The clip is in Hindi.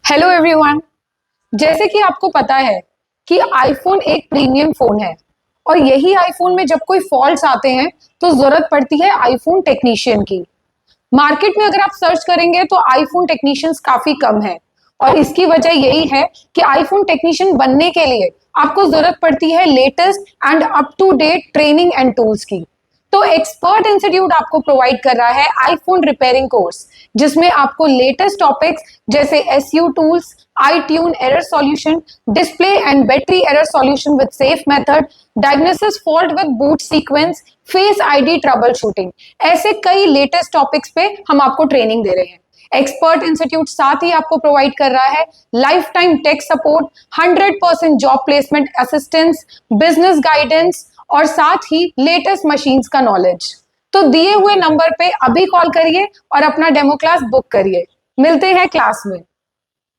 Hello everyone. जैसे कि आपको पता है कि आईफोन एक प्रीमियम फोन है और यही आईफोन में जब कोई फॉल्ट्स आते हैं तो जरूरत पड़ती है आईफोन टेक्नीशियन की। मार्केट में अगर आप सर्च करेंगे तो आईफोन टेक्नीशियंस काफी कम है और इसकी वजह यही है कि आईफोन टेक्नीशियन बनने के लिए आपको जरूरत पड़ती है latest and up to date training and tools की। तो एक्सपर्ट इंस्टीट्यूट आपको प्रोवाइड कर रहा है आईफोन रिपेयरिंग कोर्स, जिसमें आपको लेटेस्ट टॉपिक्स जैसे SU tools, iTune error solution, display and battery error solution with safe method, diagnosis fault with boot sequence, face ID troubleshooting, ऐसे कई लेटेस्ट टॉपिक्स पे हम आपको ट्रेनिंग दे रहे हैं। एक्सपर्ट इंस्टीट्यूट साथ ही आपको प्रोवाइड कर रहा है lifetime tech support, 100% job placement assistance, business guidance और साथ ही लेटेस्ट मशीन्स का नॉलेज। तो दिए हुए नंबर पे अभी कॉल करिए और अपना डेमो क्लास बुक करिए। मिलते हैं क्लास में।